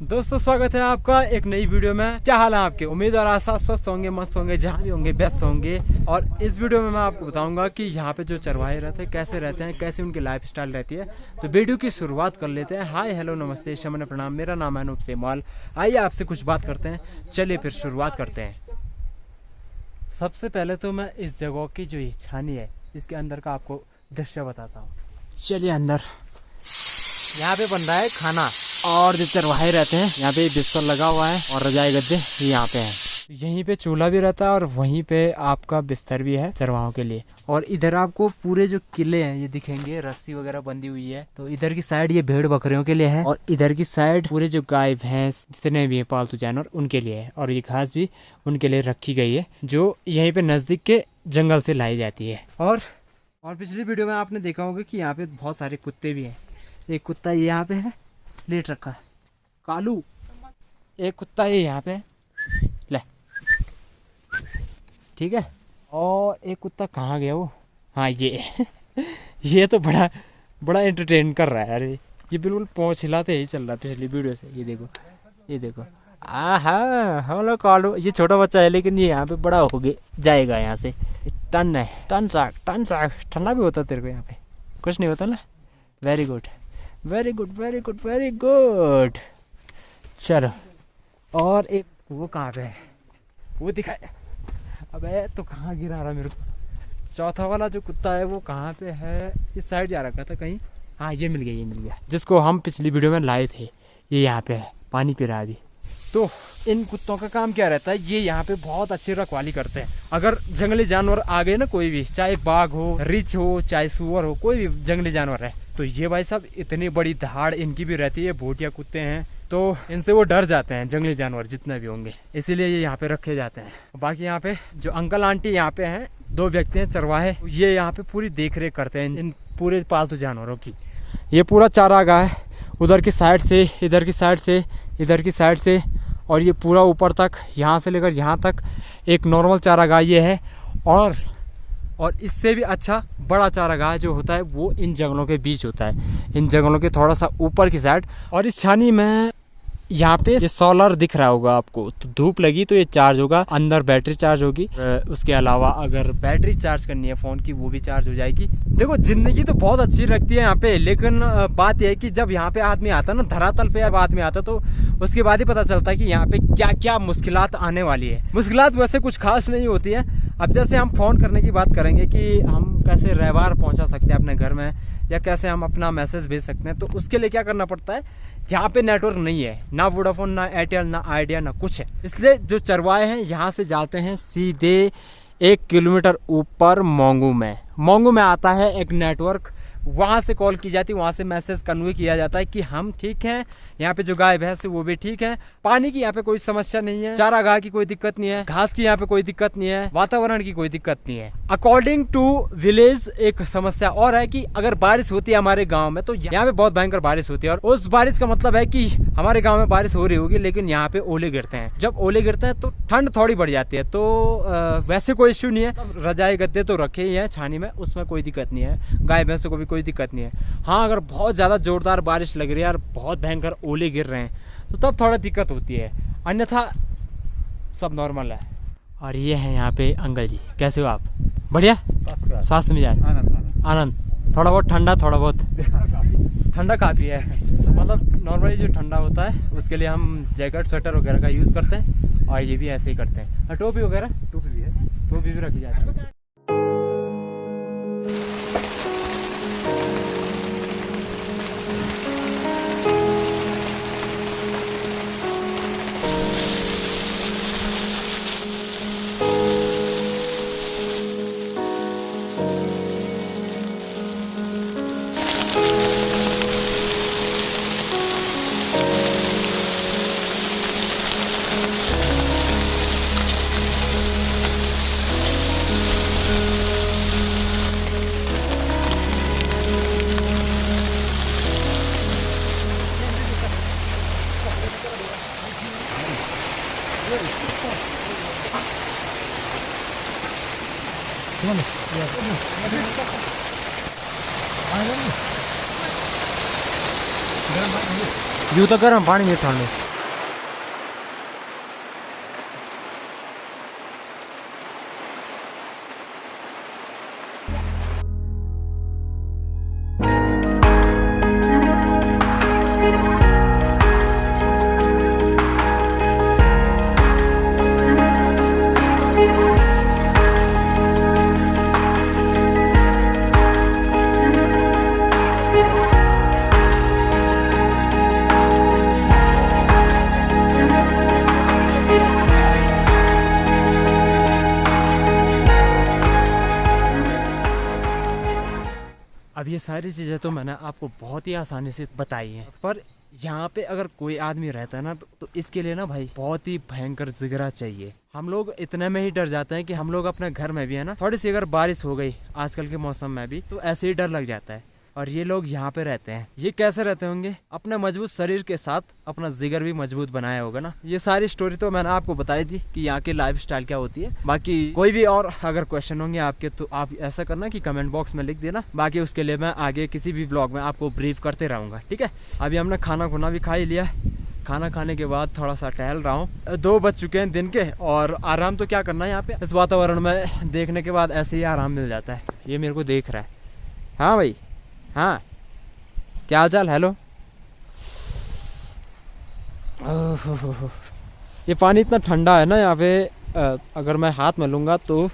दोस्तों स्वागत है आपका एक नई वीडियो में। क्या हाल है आपके? उम्मीद और आशा स्वस्थ होंगे, मस्त होंगे, जहाँ भी होंगे व्यस्त होंगे। और इस वीडियो में मैं आपको बताऊंगा कि यहाँ पे जो चरवाहे रहते हैं कैसे रहते हैं, कैसे उनकी लाइफ स्टाइल रहती है। तो वीडियो की शुरुआत कर लेते हैं। हाय हेलो नमस्ते शमन प्रणाम, मेरा नाम है अनूप सेमवाल। आइए आपसे कुछ बात करते हैं, चलिए फिर शुरुआत करते हैं। सबसे पहले तो मैं इस जगह की जो ये छानी है इसके अंदर का आपको दृश्य बताता हूँ। चलिए अंदर। यहाँ पे बन रहा है खाना और जो चरवाहे रहते हैं यहाँ पे बिस्तर लगा हुआ है और रजाई गद्दे यहाँ पे हैं। यहीं पे चूल्हा भी रहता है और वहीं पे आपका बिस्तर भी है चरवाहों के लिए। और इधर आपको पूरे जो किले हैं ये दिखेंगे, रस्सी वगैरह बंधी हुई है। तो इधर की साइड ये भेड़ बकरियों के लिए है और इधर की साइड पूरे जो गाय भैंस जितने भी है पालतू जानवर उनके लिए है। और ये घास भी उनके लिए रखी गई है जो यहीं पे नजदीक के जंगल से लाई जाती है। और पिछली वीडियो में आपने देखा होगा कि यहाँ पे बहुत सारे कुत्ते भी हैं। एक कुत्ता ये यहाँ पे है लेट रखा है, कालू। एक कुत्ता ये यहाँ पे ले, ठीक है। और एक कुत्ता कहाँ गया वो? हाँ ये तो बड़ा एंटरटेन कर रहा है। अरे ये बिल्कुल पहुँच हिलाते ही चल रहा है पिछली वीडियो से। ये देखो आहा हेलो कालू। ये छोटा बच्चा है लेकिन ये यहाँ पे बड़ा हो गया जाएगा यहाँ से। टन है, टन चाक ठंडा भी होता तेरे को यहाँ पे? कुछ नहीं होता ना। Very good very good very good very good. चलो और एक वो कहाँ पे है वो दिखाए। अबे तो कहाँ गिरा रहा मेरे को। चौथा वाला जो कुत्ता है वो कहाँ पे है? इस साइड जा रखा था कहीं। हाँ ये मिल गया जिसको हम पिछली वीडियो में लाए थे। ये यहाँ पे है, पानी पी रहा है अभी। तो इन कुत्तों का काम क्या रहता है? ये यहाँ पे बहुत अच्छी रखवाली करते हैं। अगर जंगली जानवर आ गए ना, कोई भी, चाहे बाघ हो, रीछ हो, चाहे सुअर हो, कोई भी जंगली जानवर है, तो ये भाई साहब इतनी बड़ी धाड़ इनकी भी रहती है। भूटिया कुत्ते हैं तो इनसे वो डर जाते हैं जंगली जानवर जितने भी होंगे, इसीलिए ये यहाँ पे रखे जाते हैं। बाकी यहाँ पे जो अंकल आंटी यहाँ पे हैं, 2 व्यक्ति हैं चरवाहे, ये यहाँ पे पूरी देख रेख करते हैं इन पूरे पालतू जानवरों की। ये पूरा चारागाह है, उधर की साइड से, इधर की साइड से, इधर की साइड से, और ये पूरा ऊपर तक, यहाँ से लेकर यहाँ तक एक नॉर्मल चारागाह ये है। और इससे भी अच्छा बड़ा चारागाह जो होता है वो इन जंगलों के बीच होता है, इन जंगलों के थोड़ा सा ऊपर की साइड। और इस छानी में यहाँ पे ये सोलर दिख रहा होगा आपको, तो धूप लगी तो ये चार्ज होगा, अंदर बैटरी चार्ज होगी। उसके अलावा अगर बैटरी चार्ज करनी है फ़ोन की वो भी चार्ज हो जाएगी। देखो जिंदगी तो बहुत अच्छी लगती है यहाँ पे, लेकिन बात यह है कि जब यहाँ पे आदमी आता है ना, धरातल पे जब आदमी आता तो उसके बाद ही पता चलता है कि यहाँ पे क्या क्या मुश्किलात आने वाली है। मुश्किलात वैसे कुछ खास नहीं होती है। अब जैसे हम फ़ोन करने की बात करेंगे कि हम कैसे रहवार पहुँचा सकते हैं अपने घर में, या कैसे हम अपना मैसेज भेज सकते हैं, तो उसके लिए क्या करना पड़ता है? यहाँ पे नेटवर्क नहीं है, ना वोडाफोन, ना एयरटेल, ना आइडिया, ना कुछ है। इसलिए जो चरवाहे हैं यहाँ से जाते हैं सीधे 1 किलोमीटर ऊपर मोंगू में आता है एक नेटवर्क। वहाँ से कॉल की जाती है, वहाँ से मैसेज कन्वे किया जाता है कि हम ठीक हैं, यहाँ पे जो गाय भैंस है वो भी ठीक है, पानी की यहाँ पे कोई समस्या नहीं है, चारागाह की कोई दिक्कत नहीं है, घास की यहाँ पे कोई दिक्कत नहीं है, वातावरण की कोई दिक्कत नहीं है। अकॉर्डिंग टू विलेज एक समस्या और है कि अगर बारिश होती है हमारे गाँव में तो यहाँ पे बहुत भयंकर बारिश होती है। और उस बारिश का मतलब है कि हमारे गाँव में बारिश हो रही होगी लेकिन यहाँ पे ओले गिरते हैं। जब ओले गिरते हैं तो ठंड थोड़ी बढ़ जाती है। तो वैसे कोई इश्यू नहीं है, रजाई गद्दे तो रखे ही हैं छानी में, उसमें कोई दिक्कत नहीं है, गाय भैंसों को भी कोई दिक्कत नहीं है। हाँ अगर बहुत ज़्यादा जोरदार बारिश लग रही है और बहुत भयंकर ओले गिर रहे हैं तो तब थोड़ा दिक्कत होती है, अन्यथा सब नॉर्मल है। और ये है यहाँ पे अंकल जी, कैसे हो आप? बढ़िया, स्वास्थ्य मिजाज, आनंद। थोड़ा बहुत ठंडा, थोड़ा बहुत ठंडा काफ़ी है। मतलब नॉर्मली जो ठंडा होता है उसके लिए हम जैकेट स्वेटर वगैरह का यूज़ करते हैं, और ये भी ऐसे ही करते हैं। टोपी वगैरह, टोपी भी रखी जाती है। जूता गर्म पानी में ठंडो। ये सारी चीज़ें तो मैंने आपको बहुत ही आसानी से बताई हैं, पर यहाँ पे अगर कोई आदमी रहता है ना तो इसके लिए ना भाई बहुत ही भयंकर जिगरा चाहिए। हम लोग इतने में ही डर जाते हैं कि हम लोग अपने घर में भी है ना, थोड़ी सी अगर बारिश हो गई आजकल के मौसम में भी तो ऐसे ही डर लग जाता है। और ये लोग यहाँ पे रहते हैं, ये कैसे रहते होंगे? अपने मजबूत शरीर के साथ अपना जिगर भी मजबूत बनाया होगा ना। ये सारी स्टोरी तो मैंने आपको बताई थी कि यहाँ की लाइफ स्टाइल क्या होती है। बाकी कोई भी और अगर क्वेश्चन होंगे आपके तो आप ऐसा करना कि कमेंट बॉक्स में लिख देना, बाकी उसके लिए मैं आगे किसी भी ब्लॉग में आपको ब्रीफ करते रहूँगा, ठीक है। अभी हमने खाना खुना भी खा ही लिया, खाना खाने के बाद थोड़ा सा टहल रहा हूँ। 2 बज चुके हैं दिन के, और आराम तो क्या करना है यहाँ पे, इस वातावरण में देखने के बाद ऐसे ही आराम मिल जाता है। ये मेरे को देख रहा है। हाँ भाई, हाँ क्या हाल चाल? हेलो। ये पानी इतना ठंडा है ना यहाँ पे, अगर मैं हाथ में लूँगा तो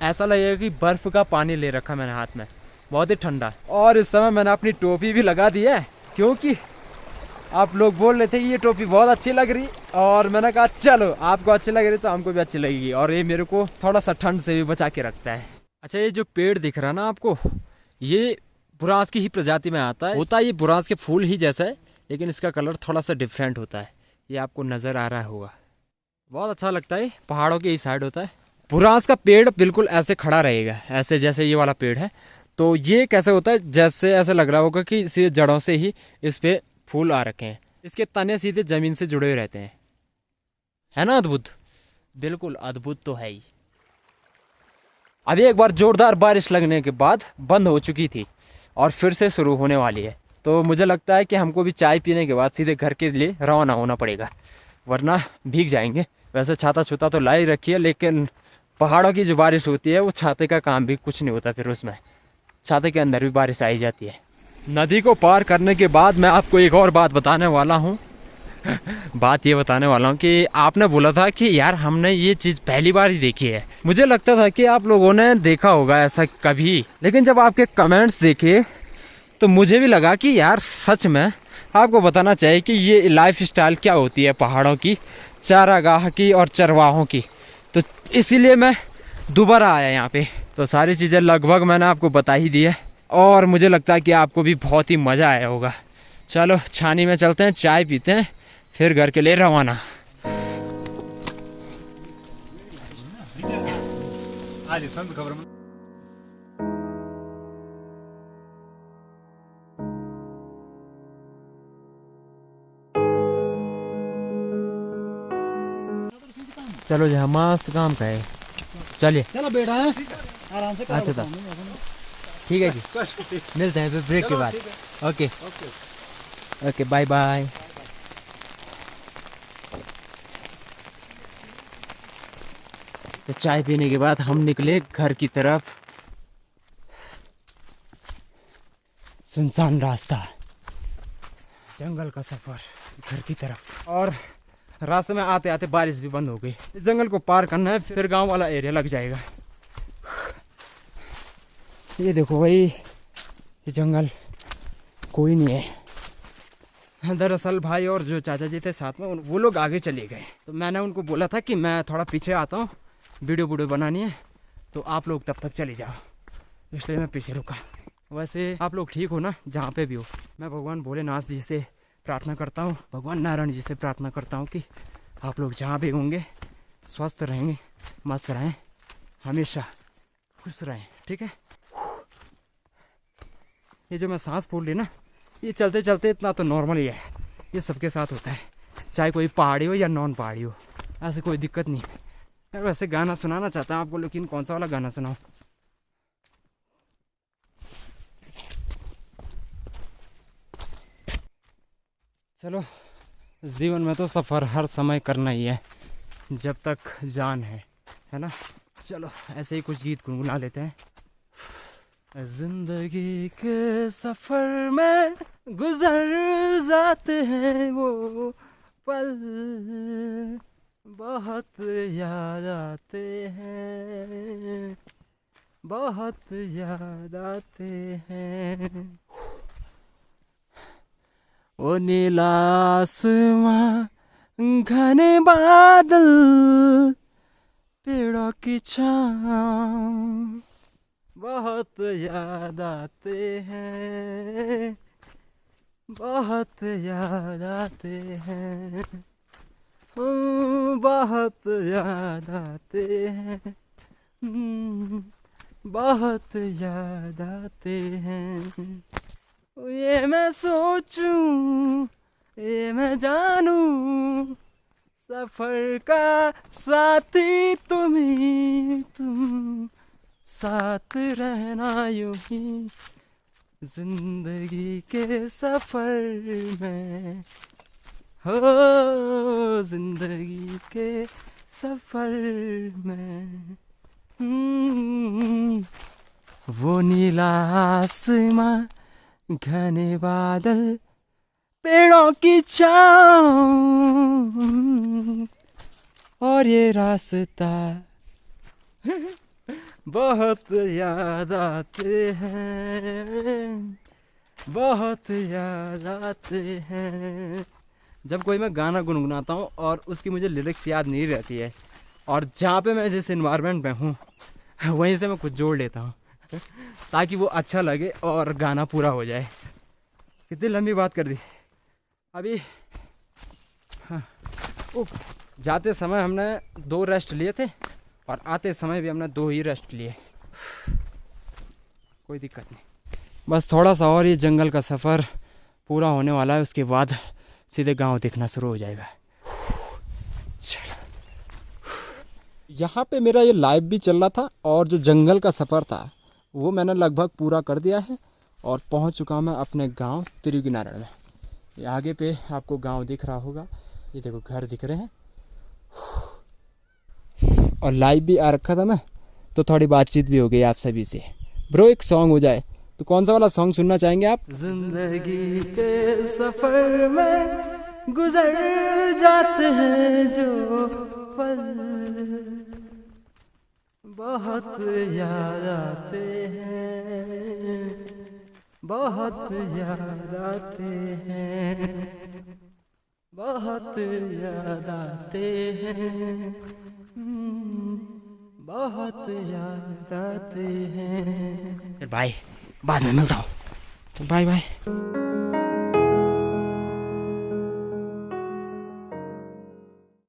ऐसा लगेगा कि बर्फ़ का पानी ले रखा मैंने हाथ में, बहुत ही ठंडा। और इस समय मैंने अपनी टोपी भी लगा दी है, क्योंकि आप लोग बोल रहे थे कि ये टोपी बहुत अच्छी लग रही, और मैंने कहा चलो आपको अच्छी लग रही तो हमको भी अच्छी लगेगी, और ये मेरे को थोड़ा सा ठंड से भी बचा के रखता है। अच्छा, ये जो पेड़ दिख रहा है ना आपको, ये बुरांस की ही प्रजाति में आता है। होता है ये बुरांस के फूल ही जैसा है, लेकिन इसका कलर थोड़ा सा डिफरेंट होता है। ये आपको नज़र आ रहा होगा, बहुत अच्छा लगता है। पहाड़ों के इस साइड होता है। बुरांस का पेड़ बिल्कुल ऐसे खड़ा रहेगा, ऐसे जैसे ये वाला पेड़ है। तो ये कैसे होता है, जैसे ऐसा लग रहा होगा कि सीधे जड़ों से ही इस पे फूल आ रखे हैं। इसके तने सीधे ज़मीन से जुड़े हुए रहते हैं, है ना अद्भुत? बिल्कुल अद्भुत तो है ही। अभी एक बार जोरदार बारिश लगने के बाद बंद हो चुकी थी और फिर से शुरू होने वाली है। तो मुझे लगता है कि हमको भी चाय पीने के बाद सीधे घर के लिए रवाना होना पड़ेगा, वरना भीग जाएंगे। वैसे छाता छूता तो ला ही रखी है, लेकिन पहाड़ों की जो बारिश होती है वो छाते का काम भी कुछ नहीं होता, फिर उसमें छाते के अंदर भी बारिश आई जाती है। नदी को पार करने के बाद मैं आपको एक और बात बताने वाला हूँ। बात ये बताने वाला हूँ कि आपने बोला था कि यार हमने ये चीज़ पहली बार ही देखी है। मुझे लगता था कि आप लोगों ने देखा होगा ऐसा कभी, लेकिन जब आपके कमेंट्स देखे तो मुझे भी लगा कि यार सच में आपको बताना चाहिए कि ये लाइफ स्टाइल क्या होती है पहाड़ों की, चारागाह की और चरवाहों की। तो इसीलिए मैं दोबारा आया यहाँ पे। तो सारी चीज़ें लगभग मैंने आपको बता ही दी है, और मुझे लगता है कि आपको भी बहुत ही मज़ा आया होगा। चलो छानी में चलते हैं, चाय पीते हैं, फिर घर के लिए रवाना। चलो जी, हम मस्त काम का है, चलिए। चलो बेटा है आराम से। अच्छा था, ठीक है जी, मिलते हैं फिर ब्रेक के बाद। Okay okay, bye bye. तो चाय पीने के बाद हम निकले घर की तरफ। सुनसान रास्ता, जंगल का सफर घर की तरफ, और रास्ते में आते आते बारिश भी बंद हो गई। इस जंगल को पार करना है, फिर गांव वाला एरिया लग जाएगा। ये देखो भाई, ये जंगल कोई नहीं है। दरअसल भाई और जो चाचा जी थे साथ में, वो लोग आगे चले गए। तो मैंने उनको बोला था कि मैं थोड़ा पीछे आता हूँ, वीडियो बनानी है, तो आप लोग तब तक चले जाओ, इसलिए मैं पीछे रुका। वैसे आप लोग ठीक हो ना, जहाँ पे भी हो। मैं भगवान भोलेनाथ जी से प्रार्थना करता हूँ, भगवान नारायण जी से प्रार्थना करता हूँ कि आप लोग जहाँ भी होंगे स्वस्थ रहेंगे, मस्त रहें, हमेशा खुश रहें, ठीक है। ये जो मैं सांस फूल ली ना, ये चलते चलते इतना तो नॉर्मल ही है, ये सबके साथ होता है, चाहे कोई पहाड़ी हो या नॉन पहाड़ी हो, ऐसे कोई दिक्कत नहीं। यार वैसे गाना सुनाना चाहता हूँ आपको, लेकिन कौन सा वाला गाना सुनाऊँ? चलो, जीवन में तो सफ़र हर समय करना ही है जब तक जान है ना। चलो ऐसे ही कुछ गीत गुनगुना लेते हैं। जिंदगी के सफ़र में गुजर जाते हैं वो पल, बहुत याद आते हैं, बहुत याद आते हैं। ओ नीला आसमां, घने बादल, पेड़ों की छाँव, बहुत याद आते हैं, बहुत याद आते हैं, बहुत याद आते हैं, बहुत याद आते हैं। ये मैं सोचूं, ये मैं जानूं, सफर का साथी तुम साथ रहना यूं ही जिंदगी के सफर में, हो जिंदगी के सफर में। वो नीला आसमां, घने बादल, पेड़ों की छाँव, और ये रास्ता बहुत याद आते हैं, बहुत याद आते हैं। जब कोई मैं गाना गुनगुनाता हूँ और उसकी मुझे लिरिक्स याद नहीं रहती है, और जहाँ पे मैं जिस इन्वायरमेंट में हूँ वहीं से मैं कुछ जोड़ लेता हूँ ताकि वो अच्छा लगे और गाना पूरा हो जाए। कितनी लंबी बात कर दी अभी। हाँ, जाते समय हमने 2 रेस्ट लिए थे और आते समय भी हमने 2 ही रेस्ट लिए। कोई दिक्कत नहीं, बस थोड़ा सा और ये जंगल का सफ़र पूरा होने वाला है, उसके बाद सीधे गांव दिखना शुरू हो जाएगा। चलो, यहाँ पे मेरा ये लाइव भी चल रहा था और जो जंगल का सफ़र था वो मैंने लगभग पूरा कर दिया है और पहुँच चुका हूँ मैं अपने गांव तिरुगिनारायण में। ये आगे पे आपको गांव दिख रहा होगा, ये देखो घर दिख रहे हैं। और लाइव भी आ रखा था मैं, तो थोड़ी बातचीत भी हो गई आप सभी से। ब्रो एक सॉन्ग हो जाए तो कौन सा वाला सॉन्ग सुनना चाहेंगे आप? जिंदगी के सफर में गुजर जाते हैं जो पल, बहुत याद आते हैं, बहुत याद आते हैं, बहुत याद आते हैं, बहुत याद आते हैं। बाय, बाद में मिलता हूँ। Bye bye.